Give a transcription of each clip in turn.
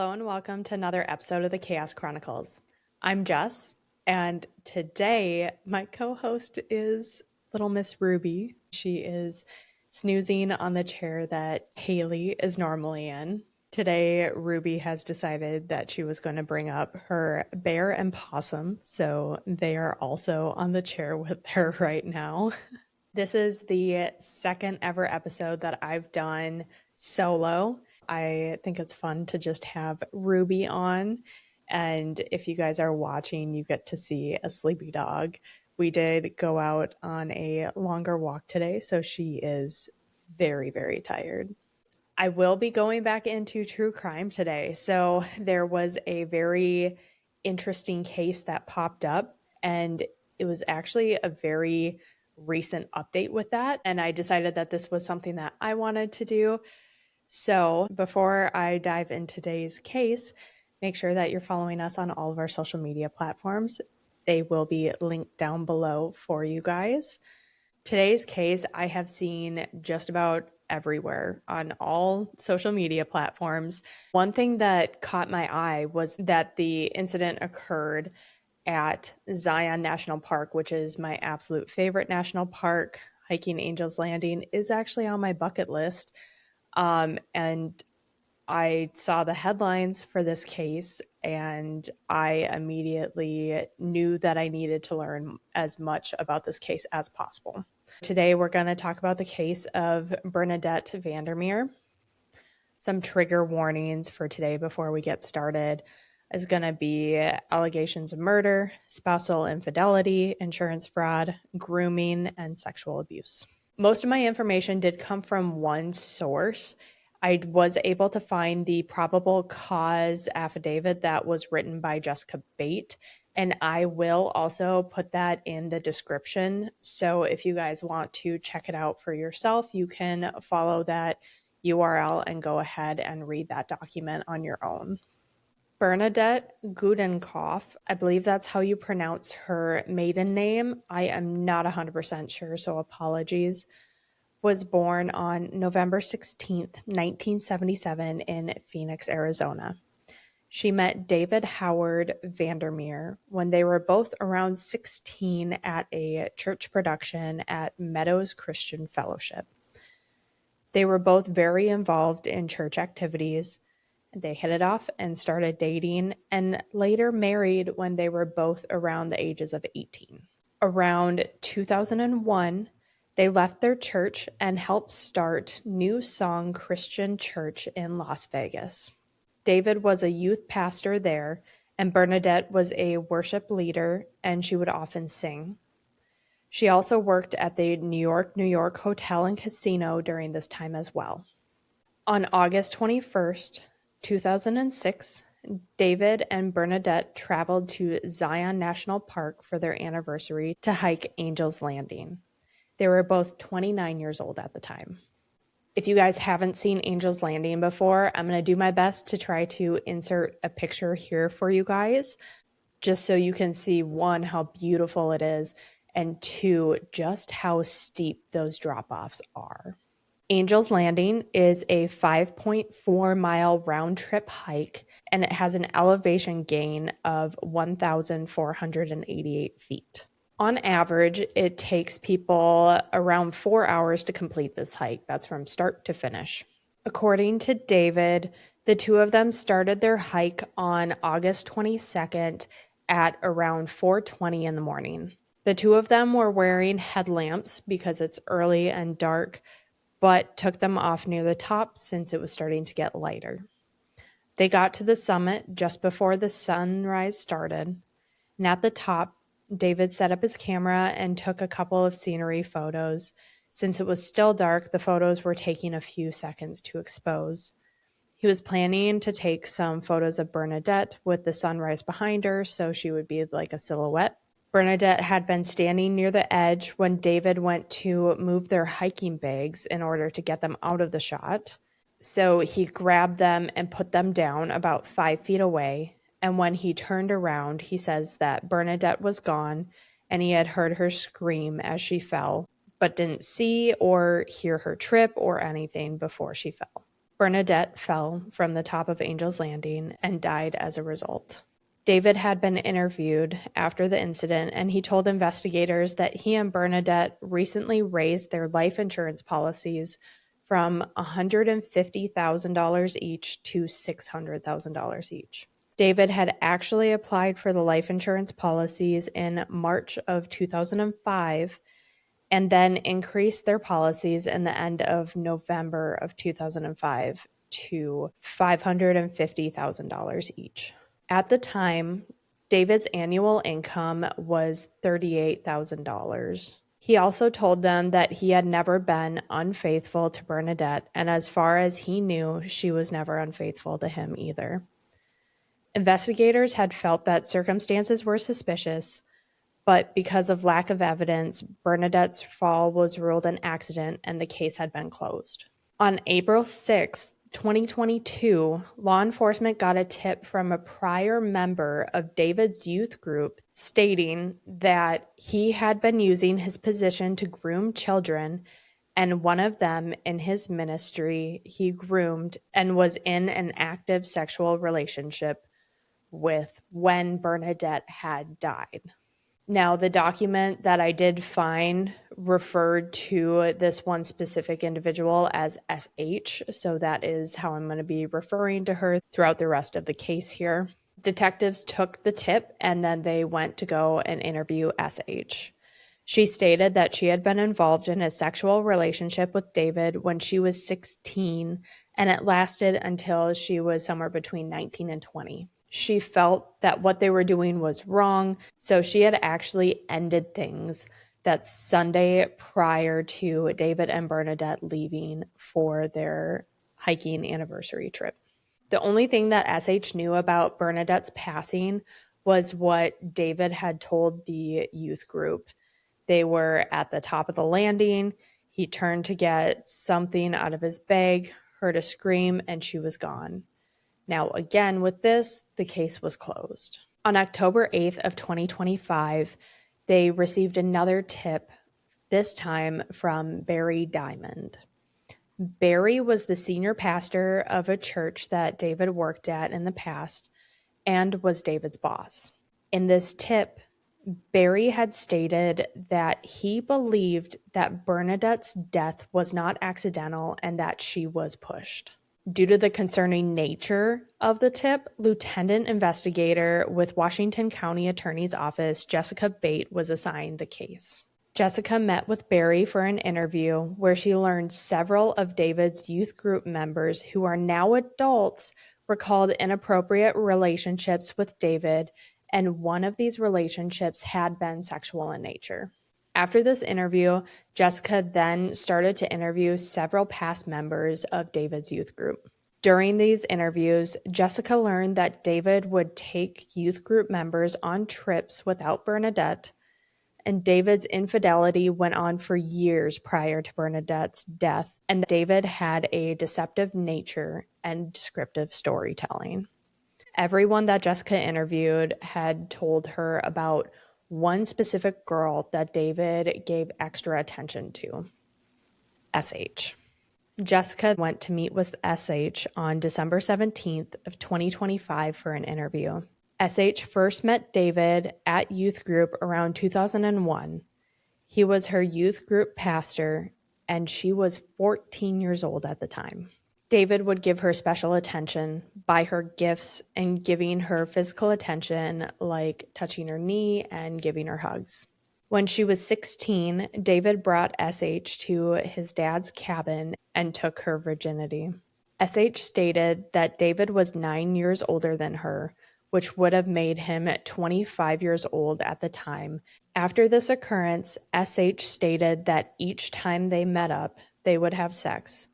Hello and welcome to another episode of the Chaos Chronicles. I'm Jess, and today my co-host is little Miss Ruby. She is snoozing on the chair that Haley is normally in. Today, Ruby has decided that she was going to bring up her bear and possum, so they are also on the chair with her right now. This is the second ever episode that I've done solo. I think it's fun to just have Ruby on. And if you guys are watching, you get to see a sleepy dog. We did go out on a longer walk today, so she is very, very tired. I will be going back into true crime today. So there was a very interesting case that popped up, and it was actually a very recent update with that. And I decided that this was something that I wanted to do. So before I dive into today's case, make sure that you're following us on all of our social media platforms. They will be linked down below for you guys. Today's case I have seen just about everywhere on all social media platforms. One thing that caught my eye was that the incident occurred at Zion National Park, which is my absolute favorite national park. Hiking Angel's Landing is actually on my bucket list. And I saw the headlines for this case and I immediately knew that I needed to learn as much about this case as possible. Today, we're going to talk about the case of Bernadette Vander Meer. Some trigger warnings for today before we get started is going to be allegations of murder, spousal infidelity, insurance fraud, grooming, and sexual abuse. Most of my information did come from one source. I was able to find the probable cause affidavit that was written by Jessica Bate, and I will also put that in the description. So if you guys want to check it out for yourself, you can follow that URL and go ahead and read that document on your own. Bernadette Gudenkopf, I believe that's how you pronounce her maiden name. I am not 100% sure, so apologies. Was born on November 16th, 1977 in Phoenix, Arizona. She met David Howard Vander Meer when they were both around 16 at a church production at Meadows Christian Fellowship. They were both very involved in church activities. They hit it off and started dating and later married when they were both around the ages of 18. Around 2001, they left their church and helped start New Song Christian Church in Las Vegas. David was a youth pastor there, and Bernadette was a worship leader, and she would often sing. She also worked at the New York Hotel and Casino during this time as well. On August 21st, 2006, David and Bernadette traveled to Zion National Park for their anniversary to hike Angel's Landing. They were both 29 years old at the time. If you guys haven't seen Angel's Landing before, I'm going to do my best to try to insert a picture here for you guys, just so you can see, one, how beautiful it is, and two, just how steep those drop-offs are. Angel's Landing is a 5.4-mile round-trip hike, and it has an elevation gain of 1,488 feet. On average, it takes people around 4 hours to complete this hike. That's from start to finish. According to David, the two of them started their hike on August 22nd at around 4:20 in the morning. The two of them were wearing headlamps because it's early and dark, but took them off near the top since it was starting to get lighter. They got to the summit just before the sunrise started, and at the top, David set up his camera and took a couple of scenery photos. Since it was still dark, the photos were taking a few seconds to expose. He was planning to take some photos of Bernadette with the sunrise behind her so she would be like a silhouette. Bernadette had been standing near the edge when David went to move their hiking bags in order to get them out of the shot. So he grabbed them and put them down about 5 feet away. And when he turned around, he says that Bernadette was gone and he had heard her scream as she fell, but didn't see or hear her trip or anything before she fell. Bernadette fell from the top of Angel's Landing and died as a result. David had been interviewed after the incident, and he told investigators that he and Bernadette recently raised their life insurance policies from $150,000 each to $600,000 each. David had actually applied for the life insurance policies in March of 2005 and then increased their policies in the end of November of 2005 to $550,000 each. At the time, David's annual income was $38,000. He also told them that he had never been unfaithful to Bernadette, and as far as he knew, she was never unfaithful to him either. Investigators had felt that circumstances were suspicious, but because of lack of evidence, Bernadette's fall was ruled an accident and the case had been closed. On April 6, 2022, law enforcement got a tip from a prior member of David's youth group stating that he had been using his position to groom children, and one of them in his ministry he groomed and was in an active sexual relationship with when Bernadette had died. Now, the document that I did find referred to this one specific individual as SH, so that is how I'm going to be referring to her throughout the rest of the case here. Detectives took the tip and then they went to go and interview SH. She stated that she had been involved in a sexual relationship with David when she was 16, and it lasted until she was somewhere between 19 and 20. She felt that what they were doing was wrong, so she had actually ended things that Sunday prior to David and Bernadette leaving for their hiking anniversary trip. The only thing that SH knew about Bernadette's passing was what David had told the youth group. They were at the top of the landing. He turned to get something out of his bag, heard a scream, and she was gone. Now, again, with this, the case was closed. On October 8th of 2025, they received another tip, this time from Barry Diamond. Barry was the senior pastor of a church that David worked at in the past and was David's boss. In this tip, Barry had stated that he believed that Bernadette's death was not accidental and that she was pushed. Due to the concerning nature of the tip, Lieutenant Investigator with Washington County Attorney's Office, Jessica Bate, was assigned the case. Jessica met with Barry for an interview where she learned several of David's youth group members, who are now adults, recalled inappropriate relationships with David, and one of these relationships had been sexual in nature. After this interview, Jessica then started to interview several past members of David's youth group. During these interviews, Jessica learned that David would take youth group members on trips without Bernadette, and David's infidelity went on for years prior to Bernadette's death, and David had a deceptive nature and descriptive storytelling. Everyone that Jessica interviewed had told her about one specific girl that David gave extra attention to, SH. Jessica went to meet with SH on December 17th of 2025 for an interview. SH first met David at youth group around 2001. He was her youth group pastor, and she was 14 years old at the time. David would give her special attention, buy her gifts, and giving her physical attention like touching her knee and giving her hugs. When she was 16, David brought SH to his dad's cabin and took her virginity. SH stated that David was 9 years older than her, which would have made him 25 years old at the time. After this occurrence, SH stated that each time they met up, they would have sex.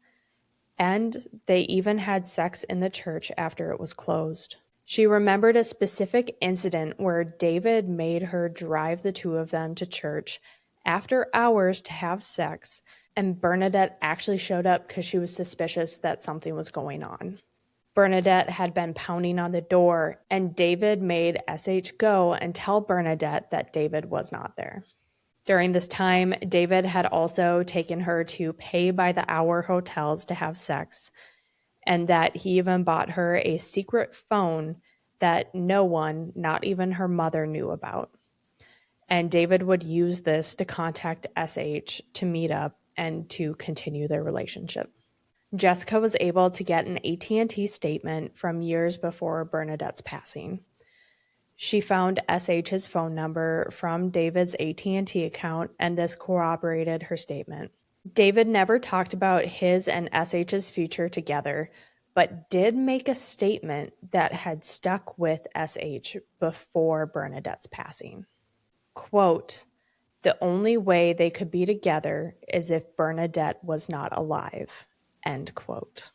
And they even had sex in the church after it was closed. She remembered a specific incident where David made her drive the two of them to church after hours to have sex, and Bernadette actually showed up because she was suspicious that something was going on. Bernadette had been pounding on the door, and David made SH go and tell Bernadette that David was not there. During this time, David had also taken her to pay-by-the-hour hotels to have sex, and that he even bought her a secret phone that no one, not even her mother, knew about. And David would use this to contact SH to meet up and to continue their relationship. Jessica was able to get an AT&T statement from years before Bernadette's passing. She found SH's phone number from David's AT&T account, and this corroborated her statement. David never talked about his and SH's future together, but did make a statement that had stuck with SH before Bernadette's passing. Quote, "The only way they could be together is if Bernadette was not alive," end quote.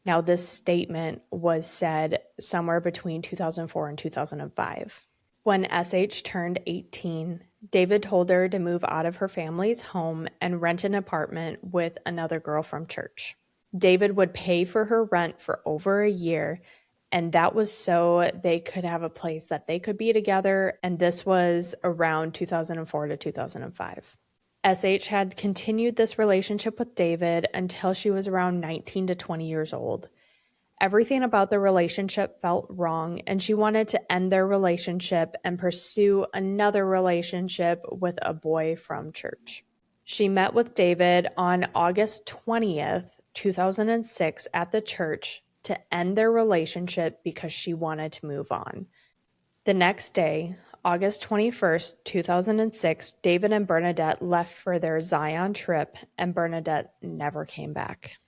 Now, this statement was said somewhere between 2004 and 2005. When SH turned 18, David told her to move out of her family's home and rent an apartment with another girl from church. David would pay for her rent for over a year, and that was so they could have a place that they could be together, and this was around 2004 to 2005. SH had continued this relationship with David until she was around 19 to 20 years old. Everything about the relationship felt wrong, and she wanted to end their relationship and pursue another relationship with a boy from church. She met with David on August 20th, 2006 at the church to end their relationship because she wanted to move on. The next day, August 21st, 2006, David and Bernadette left for their Zion trip, and Bernadette never came back.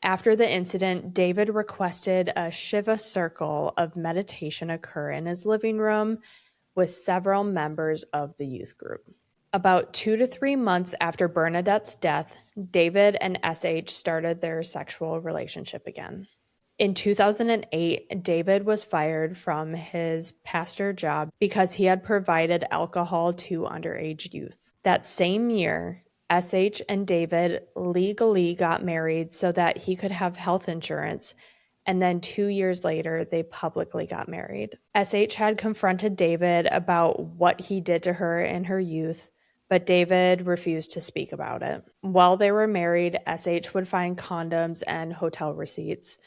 After the incident, David requested a Shiva circle of meditation occur in his living room with several members of the youth group. About 2 to 3 months after Bernadette's death, David and SH started their sexual relationship again. In 2008, David was fired from his pastor job because he had provided alcohol to underage youth. That same year, SH and David legally got married so that he could have health insurance, and then 2 years later, they publicly got married. SH had confronted David about what he did to her in her youth, but David refused to speak about it. While they were married, SH would find condoms and hotel receipts.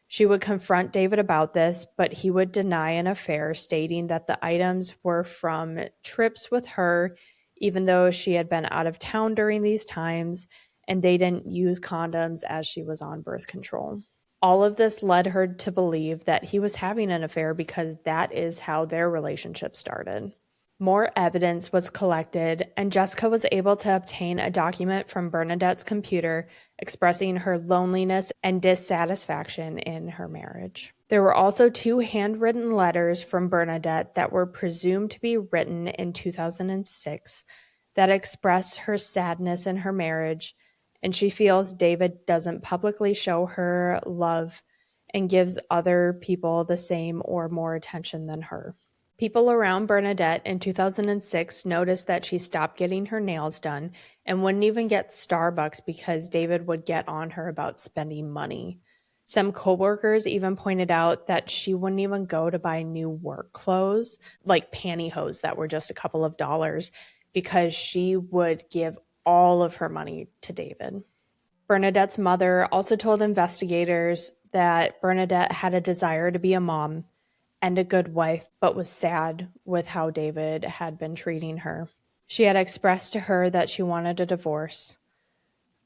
She would confront David about this, but he would deny an affair, stating that the items were from trips with her, even though she had been out of town during these times, and they didn't use condoms as she was on birth control. All of this led her to believe that he was having an affair because that is how their relationship started. More evidence was collected, and Jessica was able to obtain a document from Bernadette's computer expressing her loneliness and dissatisfaction in her marriage. There were also 2 handwritten letters from Bernadette that were presumed to be written in 2006 that express her sadness in her marriage, and she feels David doesn't publicly show her love and gives other people the same or more attention than her. People around Bernadette in 2006 noticed that she stopped getting her nails done and wouldn't even get Starbucks because David would get on her about spending money. Some coworkers even pointed out that she wouldn't even go to buy new work clothes, like pantyhose that were just a couple of dollars, because she would give all of her money to David. Bernadette's mother also told investigators that Bernadette had a desire to be a mom and a good wife, but was sad with how David had been treating her. She had expressed to her that she wanted a divorce,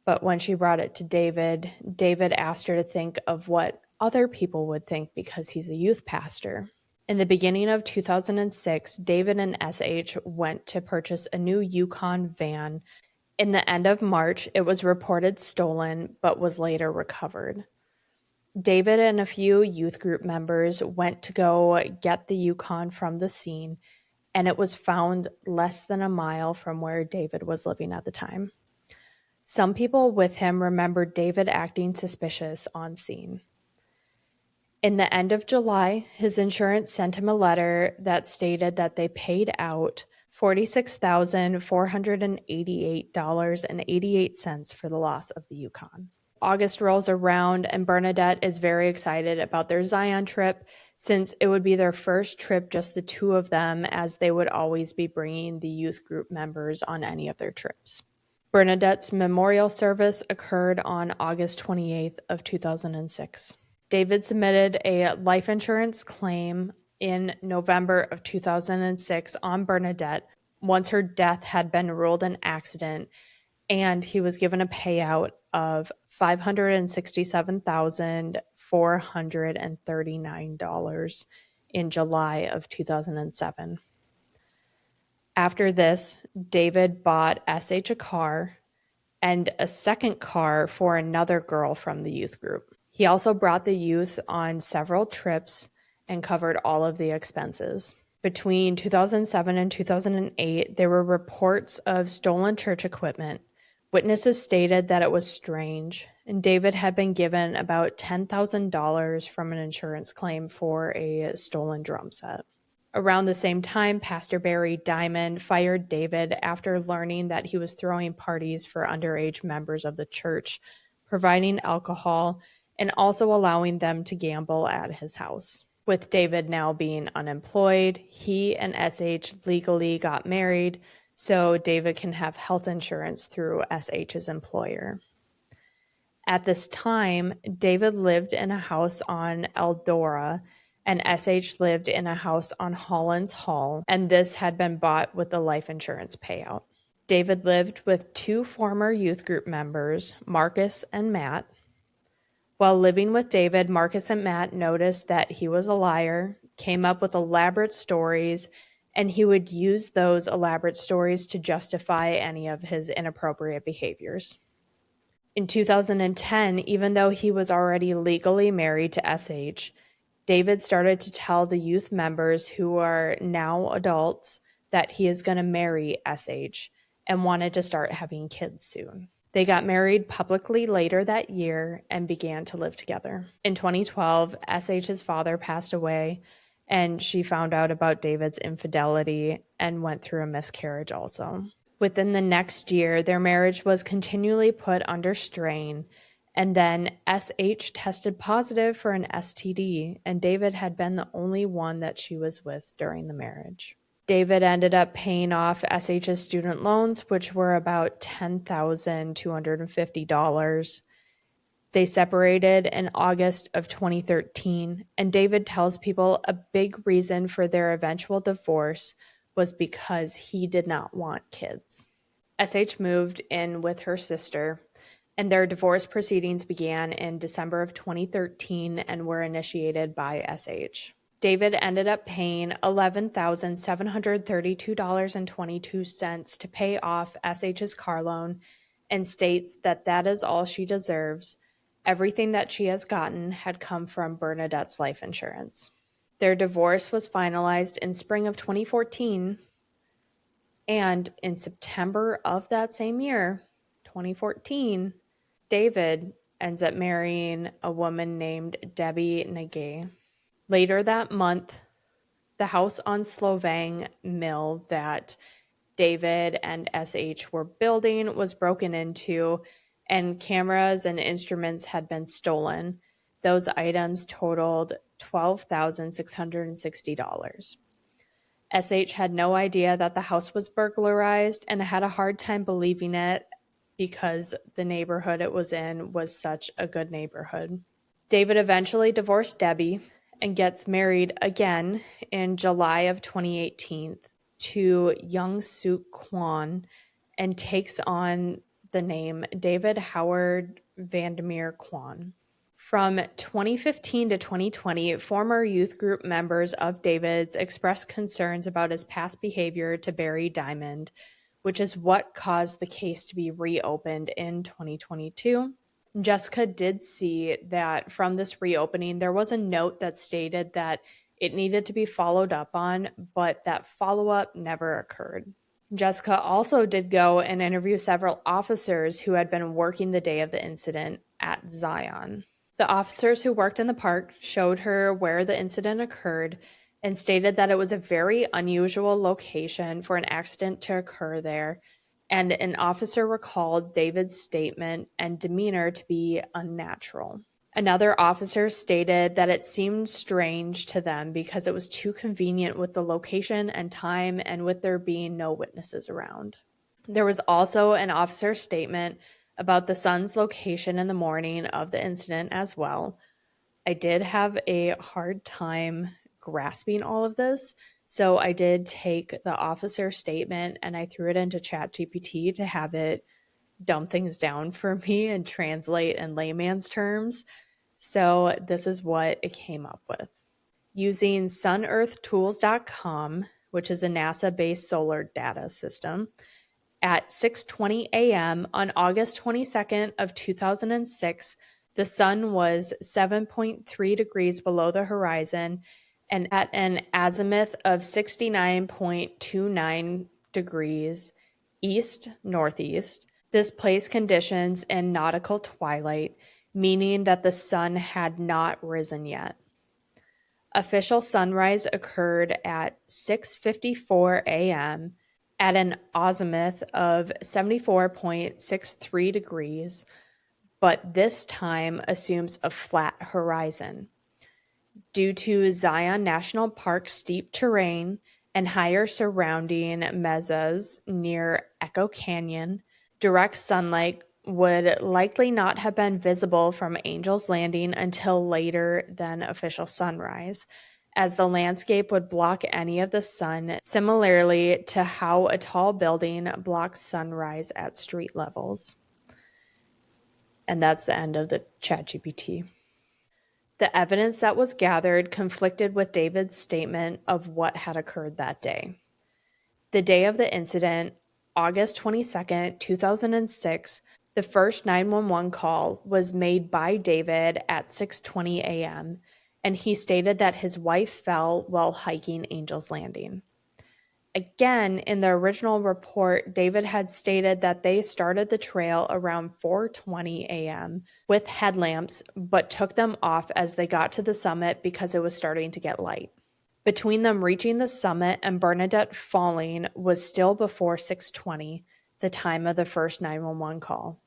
but when she brought it to David, David asked her to think of what other people would think because he's a youth pastor. In the beginning of 2006, David and SH went to purchase a new Yukon van. In the end of March, it was reported stolen, but was later recovered. David and a few youth group members went to go get the Yukon from the scene, and it was found less than a mile from where David was living at the time. Some people with him remembered David acting suspicious on scene. In the end of July, his insurance sent him a letter that stated that they paid out $46,488.88 for the loss of the Yukon. August rolls around, and Bernadette is very excited about their Zion trip since it would be their first trip, just the 2 of them, as they would always be bringing the youth group members on any of their trips. Bernadette's memorial service occurred on August 28th of 2006. David submitted a life insurance claim in November of 2006 on Bernadette once her death had been ruled an accident, and he was given a payout of $567,439 in July of 2007. After this, David bought SH a car and a second car for another girl from the youth group. He also brought the youth on several trips and covered all of the expenses. Between 2007 and 2008, there were reports of stolen church equipment. Witnesses stated that it was strange, and David had been given about $10,000 from an insurance claim for a stolen drum set. Around the same time, Pastor Barry Diamond fired David after learning that he was throwing parties for underage members of the church, providing alcohol, and also allowing them to gamble at his house. With David now being unemployed, he and SH legally got married, so David can have health insurance through SH's employer. At this time, David lived in a house on Eldora, and SH lived in a house on Hollands Hall, and this had been bought with the life insurance payout. David lived with two former youth group members, Marcus and Matt. While living with David, Marcus and Matt noticed that he was a liar, came up with elaborate stories, and he would use those elaborate stories to justify any of his inappropriate behaviors. In 2010, even though he was already legally married to SH, David started to tell the youth members who are now adults that he is going to marry SH and wanted to start having kids soon. They got married publicly later that year and began to live together. In 2012, SH's father passed away, and she found out about David's infidelity and went through a miscarriage also. Within the next year, their marriage was continually put under strain, and then SH tested positive for an STD, and David had been the only one that she was with during the marriage. David ended up paying off SH's student loans, which were about $10,250. They separated in August of 2013, and David tells people a big reason for their eventual divorce was because he did not want kids. SH moved in with her sister, and their divorce proceedings began in December of 2013 and were initiated by SH. David ended up paying $11,732.22 to pay off SH's car loan and states that that is all she deserves. Everything that she has gotten had come from Bernadette's life insurance. Their divorce was finalized in spring of 2014, and in September of that same year, 2014, David ends up marrying a woman named Debbie Nagay. Later that month, the house on Slovang Mill that David and SH were building was broken into, and cameras and instruments had been stolen. Those items totaled $12,660. SH had no idea that the house was burglarized and had a hard time believing it because the neighborhood it was in was such a good neighborhood. David eventually divorced Debbie and gets married again in July of 2018 to Young Suk Kwan and takes on the name David Howard Vander Meer Kwan. From 2015 to 2020, former youth group members of David's expressed concerns about his past behavior to Barry Diamond, which is what caused the case to be reopened in 2022. Jessica did see that from this reopening, there was a note that stated that it needed to be followed up on, but that follow-up never occurred. Jessica also did go and interview several officers who had been working the day of the incident at Zion. The officers who worked in the park showed her where the incident occurred and stated that it was a very unusual location for an accident to occur there, and an officer recalled David's statement and demeanor to be unnatural. Another officer stated that it seemed strange to them because it was too convenient with the location and time and with there being no witnesses around. There was also an officer's statement about the son's location in the morning of the incident as well. I did have a hard time grasping all of this, so I did take the officer's statement and I threw it into ChatGPT to have it dumb things down for me and translate in layman's terms. So this is what it came up with. Using sunearthtools.com, which is a NASA-based solar data system, at 6:20 a.m. on August 22nd of 2006, the sun was 7.3 degrees below the horizon and at an azimuth of 69.29 degrees east-northeast. This placed conditions in nautical twilight, meaning that the sun had not risen yet. Official sunrise occurred at 6:54 a.m. at an azimuth of 74.63 degrees, but this time assumes a flat horizon. Due to Zion National Park's steep terrain and higher surrounding mesas near Echo Canyon, direct sunlight would likely not have been visible from Angel's Landing until later than official sunrise, as the landscape would block any of the sun, similarly to how a tall building blocks sunrise at street levels. And that's the end of the ChatGPT. The evidence that was gathered conflicted with David's statement of what had occurred that day. The day of the incident, August 22nd, 2006, the first 911 call was made by David at 6:20 a.m., and he stated that his wife fell while hiking Angel's Landing. Again, in the original report, David had stated that they started the trail around 4:20 a.m. with headlamps, but took them off as they got to the summit because it was starting to get light. Between them reaching the summit and Bernadette falling was still before 6:20, the time of the first 911 call.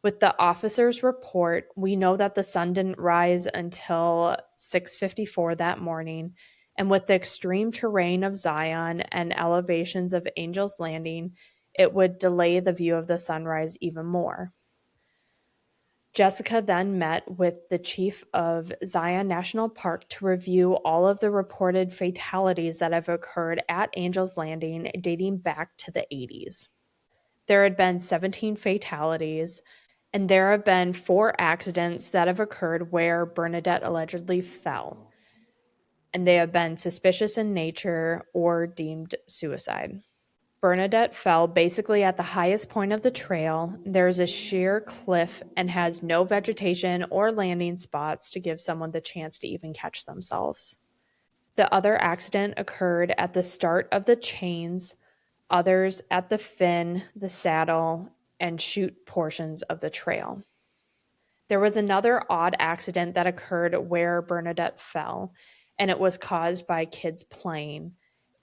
With the officer's report, we know that the sun didn't rise until 6:54 that morning, and with the extreme terrain of Zion and elevations of Angel's Landing, it would delay the view of the sunrise even more. Jessica then met with the chief of Zion National Park to review all of the reported fatalities that have occurred at Angel's Landing dating back to the 80s. There had been 17 fatalities, and there have been 4 accidents that have occurred where Bernadette allegedly fell, and they have been suspicious in nature or deemed suicide. Bernadette fell basically at the highest point of the trail. There's a sheer cliff and has no vegetation or landing spots to give someone the chance to even catch themselves. The other accident occurred at the start of the chains, others at the fin, the saddle, and chute portions of the trail. There was another odd accident that occurred where Bernadette fell, and it was caused by kids playing.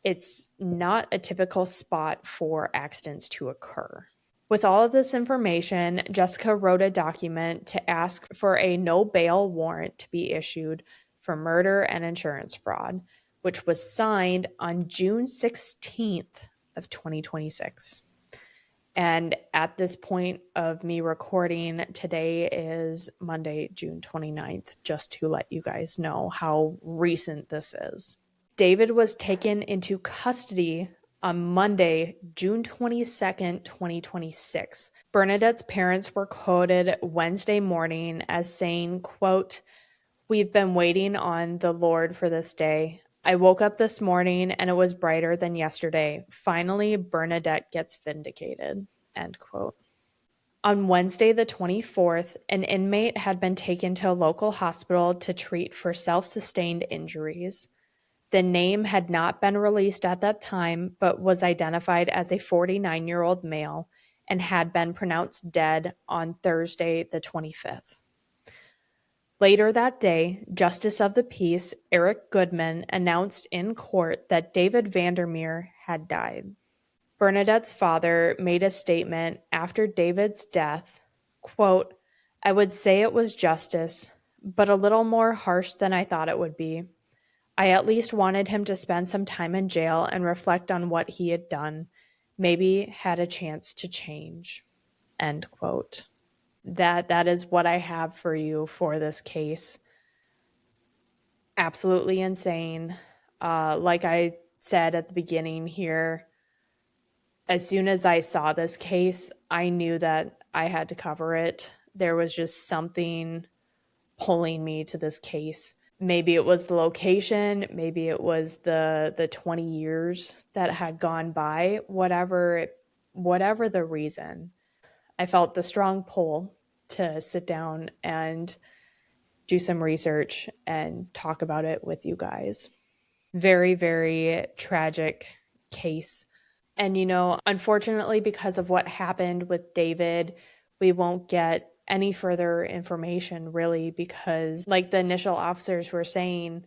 It's not a typical spot for accidents to occur. With all of this information, Jessica wrote a document to ask for a no bail warrant to be issued for murder and insurance fraud, which was signed on June 16th of 2026. And at this point of me recording, today is Monday, June 29th, just to let you guys know how recent this is. David was taken into custody on Monday, June 22nd, 2026. Bernadette's parents were quoted Wednesday morning as saying, quote, "We've been waiting on the Lord for this day. I woke up this morning and it was brighter than yesterday. Finally, Bernadette gets vindicated," end quote. On Wednesday, the 24th, an inmate had been taken to a local hospital to treat for self-sustained injuries. The name had not been released at that time, but was identified as a 49-year-old male and had been pronounced dead on Thursday, the 25th. Later that day, Justice of the Peace Eric Goodman announced in court that David Vander Meer had died. Bernadette's father made a statement after David's death, quote, "I would say it was justice, but a little more harsh than I thought it would be. I at least wanted him to spend some time in jail and reflect on what he had done. maybe had a chance to change. End quote. That is what I have for you for this case. Absolutely insane. Like I said at the beginning here, as soon as I saw this case, I knew that I had to cover it. There was just something pulling me to this case. Maybe it was the location, maybe it was the 20 years that had gone by, whatever the reason. I felt the strong pull to sit down and do some research and talk about it with you guys. Very, very tragic case. And, unfortunately, because of what happened with David, we won't get any further information really because, like the initial officers were saying,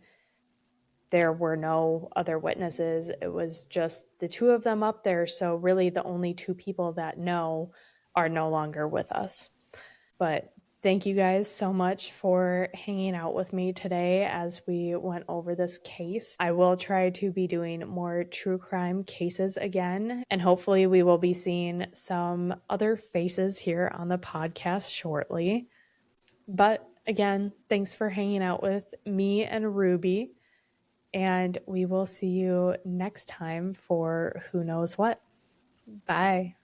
there were no other witnesses. It was just the two of them up there. So, really, the only two people that know are no longer with us. But thank you guys so much for hanging out with me today as we went over this case. I will try to be doing more true crime cases again, and hopefully we will be seeing some other faces here on the podcast shortly. But again, thanks for hanging out with me and Ruby, and we will see you next time for who knows what. Bye.